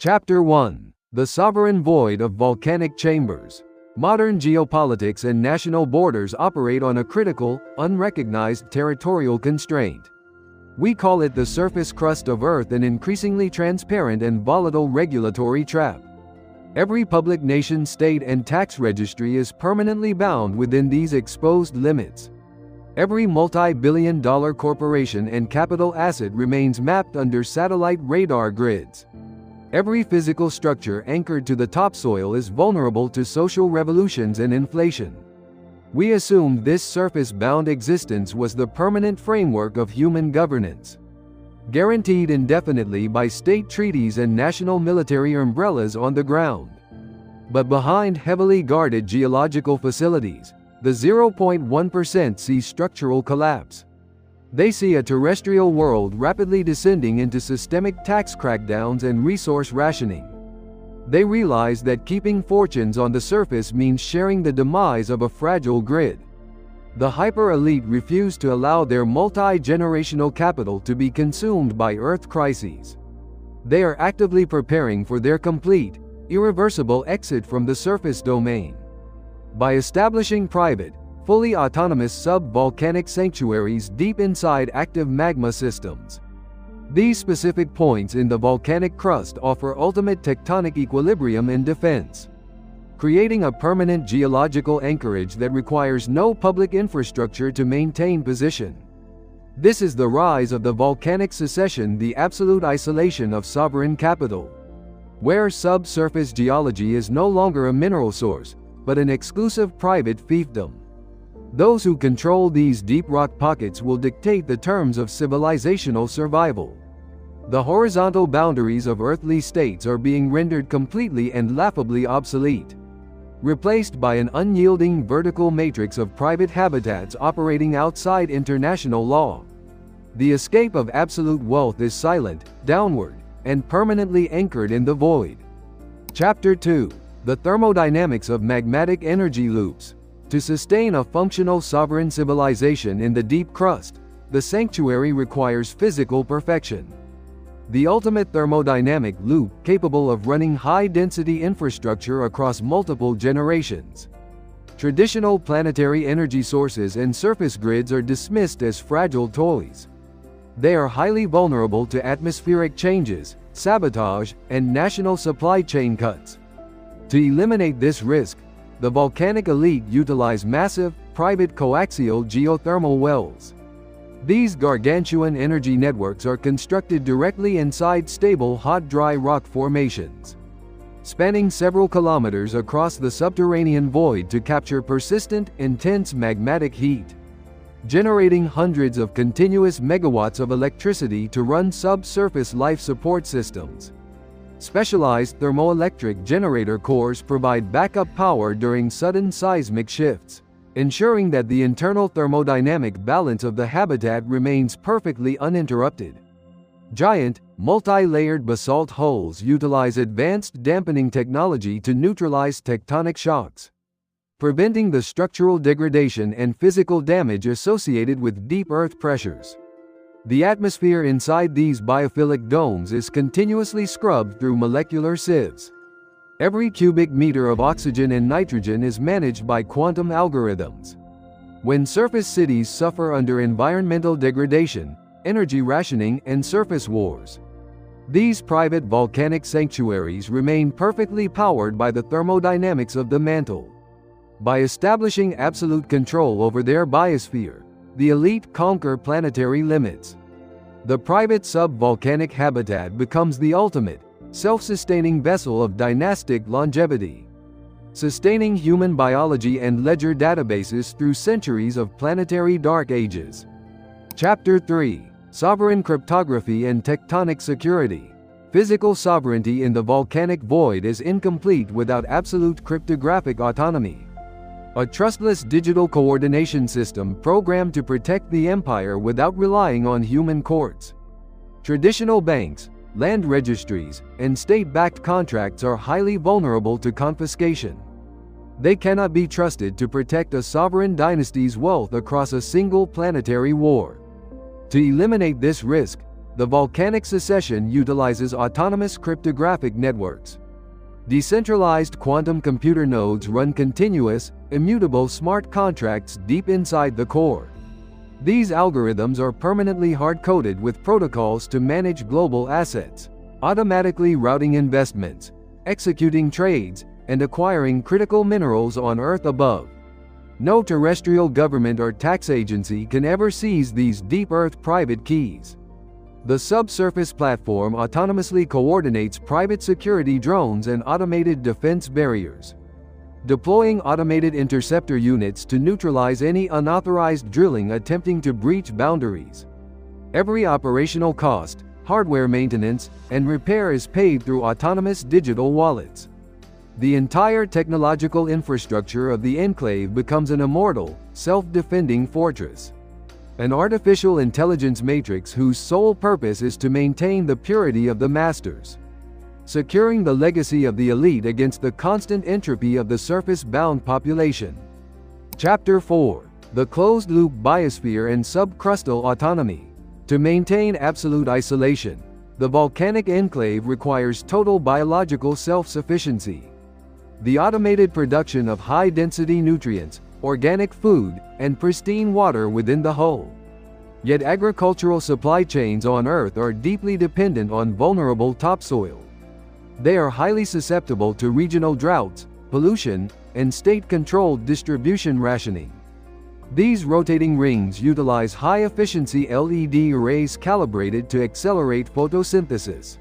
Chapter 1. The Sovereign Void of Volcanic Chambers. Modern geopolitics and national borders operate on a critical, unrecognized territorial constraint. We call it the surface crust of Earth, an increasingly transparent and volatile regulatory trap. Every public nation, state, and tax registry is permanently bound within these exposed limits. Every multi-billion-dollar corporation and capital asset remains mapped under satellite radar grids. Every physical structure anchored to the topsoil is vulnerable to social revolutions and inflation. We assumed this surface-bound existence was the permanent framework of human governance, guaranteed indefinitely by state treaties and national military umbrellas on the ground. But behind heavily guarded geological facilities, the 0.1% see structural collapse. They see a terrestrial world rapidly descending into systemic tax crackdowns and resource rationing. They realize that keeping fortunes on the surface means sharing the demise of a fragile grid. The hyper-elite refuse to allow their multi-generational capital to be consumed by Earth crises. They are actively preparing for their complete, irreversible exit from the surface domain. By establishing private, fully autonomous sub-volcanic sanctuaries deep inside active magma systems. These specific points in the volcanic crust offer ultimate tectonic equilibrium and defense, creating a permanent geological anchorage that requires no public infrastructure to maintain position. This is the rise of the Volcanic Secession, the absolute isolation of sovereign capital, where subsurface geology is no longer a mineral source, but an exclusive private fiefdom. Those who control these deep rock pockets will dictate the terms of civilizational survival. The horizontal boundaries of earthly states are being rendered completely and laughably obsolete, replaced by an unyielding vertical matrix of private habitats operating outside international law. The escape of absolute wealth is silent, downward, and permanently anchored in the void. Chapter 2. The Thermodynamics of Magmatic Energy Loops. To sustain a functional sovereign civilization in the deep crust, the sanctuary requires physical perfection. The ultimate thermodynamic loop capable of running high-density infrastructure across multiple generations. Traditional planetary energy sources and surface grids are dismissed as fragile toys. They are highly vulnerable to atmospheric changes, sabotage, and national supply chain cuts. To eliminate this risk, the volcanic elite utilize massive, private coaxial geothermal wells. These gargantuan energy networks are constructed directly inside stable hot-dry rock formations, spanning several kilometers across the subterranean void to capture persistent, intense magmatic heat, generating hundreds of continuous megawatts of electricity to run subsurface life support systems. Specialized thermoelectric generator cores provide backup power during sudden seismic shifts, ensuring that the internal thermodynamic balance of the habitat remains perfectly uninterrupted. Giant, multi-layered basalt hulls utilize advanced dampening technology to neutralize tectonic shocks, preventing the structural degradation and physical damage associated with deep earth pressures. The atmosphere inside these biophilic domes is continuously scrubbed through molecular sieves. Every cubic meter of oxygen and nitrogen is managed by quantum algorithms. When surface cities suffer under environmental degradation, energy rationing, and surface wars, these private volcanic sanctuaries remain perfectly powered by the thermodynamics of the mantle. By establishing absolute control over their biosphere, the elite conquer planetary limits. The private sub-volcanic habitat becomes the ultimate, self-sustaining vessel of dynastic longevity, sustaining human biology and ledger databases through centuries of planetary dark ages. Chapter 3. Sovereign Cryptography and Tectonic Security. Physical sovereignty in the volcanic void is incomplete without absolute cryptographic autonomy. A trustless digital coordination system programmed to protect the empire without relying on human courts. Traditional banks, land registries, and state-backed contracts are highly vulnerable to confiscation. They cannot be trusted to protect a sovereign dynasty's wealth across a single planetary war. To eliminate this risk, The Volcanic Secession utilizes autonomous cryptographic networks. Decentralized quantum computer nodes run continuous, immutable smart contracts deep inside the core. These algorithms are permanently hard-coded with protocols to manage global assets, automatically routing investments, executing trades, and acquiring critical minerals on Earth above. No terrestrial government or tax agency can ever seize these deep Earth private keys. The subsurface platform autonomously coordinates private security drones and automated defense barriers, deploying automated interceptor units to neutralize any unauthorized drilling attempting to breach boundaries. Every operational cost, hardware maintenance, and repair is paid through autonomous digital wallets. The entire technological infrastructure of the enclave becomes an immortal, self-defending fortress. An artificial intelligence matrix whose sole purpose is to maintain the purity of the masters, securing the legacy of the elite against the constant entropy of the surface-bound population. Chapter 4: The Closed-Loop Biosphere and Sub-Crustal Autonomy. To maintain absolute isolation, the volcanic enclave requires total biological self-sufficiency. The automated production of high-density nutrients, organic food, and pristine water within the hull. Yet agricultural supply chains on Earth are deeply dependent on vulnerable topsoil. They are highly susceptible to regional droughts, pollution, and state-controlled distribution rationing. These rotating rings utilize high-efficiency LED arrays calibrated to accelerate photosynthesis,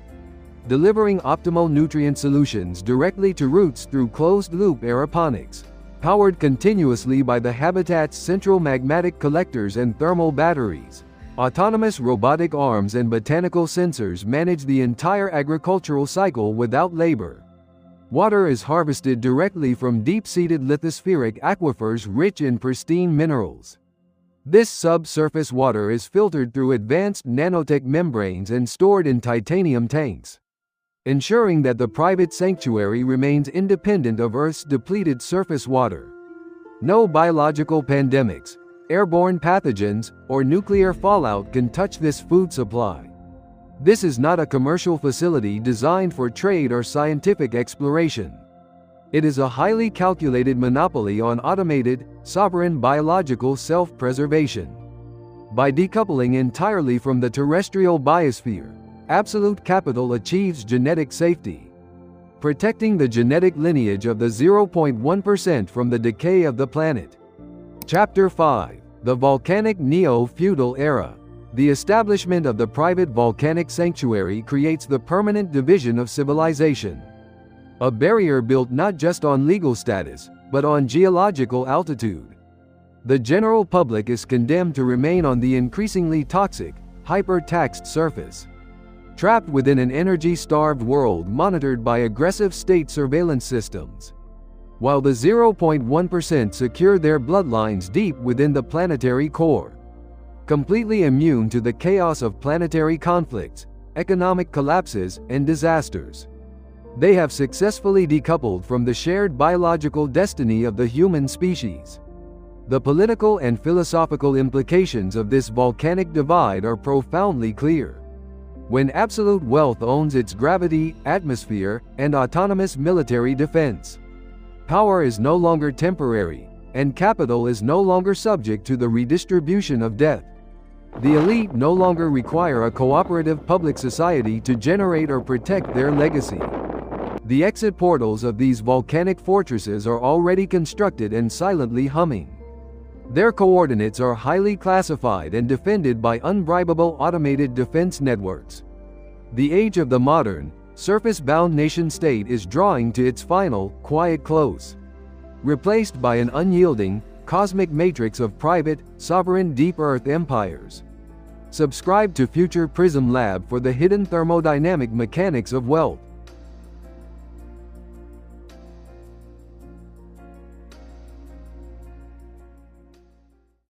delivering optimal nutrient solutions directly to roots through closed-loop aeroponics, powered continuously by the habitat's central magmatic collectors and thermal batteries. Autonomous robotic arms and botanical sensors manage the entire agricultural cycle without labor. Water is harvested directly from deep-seated lithospheric aquifers rich in pristine minerals. This subsurface water is filtered through advanced nanotech membranes and stored in titanium tanks, ensuring that the private sanctuary remains independent of Earth's depleted surface water. No biological pandemics, airborne pathogens, or nuclear fallout can touch this food supply. This is not a commercial facility designed for trade or scientific exploration. It is a highly calculated monopoly on automated, sovereign biological self-preservation. By decoupling entirely from the terrestrial biosphere, absolute capital achieves genetic safety, protecting the genetic lineage of the 0.1% from the decay of the planet. Chapter 5: The Volcanic Neo-Feudal Era. The establishment of the private volcanic sanctuary creates the permanent division of civilization. A barrier built not just on legal status, but on geological altitude. The general public is condemned to remain on the increasingly toxic, hyper-taxed surface, trapped within an energy-starved world monitored by aggressive state surveillance systems, while the 0.1% secure their bloodlines deep within the planetary core, completely immune to the chaos of planetary conflicts, economic collapses, and disasters. They have successfully decoupled from the shared biological destiny of the human species. The political and philosophical implications of this volcanic divide are profoundly clear. When absolute wealth owns its gravity, atmosphere, and autonomous military defense, power is no longer temporary, and capital is no longer subject to the redistribution of death. The elite no longer require a cooperative public society to generate or protect their legacy. The exit portals of these volcanic fortresses are already constructed and silently humming. Their coordinates are highly classified and defended by unbribable automated defense networks. The age of the modern, surface-bound nation-state is drawing to its final, quiet close, replaced by an unyielding, cosmic matrix of private, sovereign deep Earth empires. Subscribe to future Prism Lab for the hidden thermodynamic mechanics of wealth.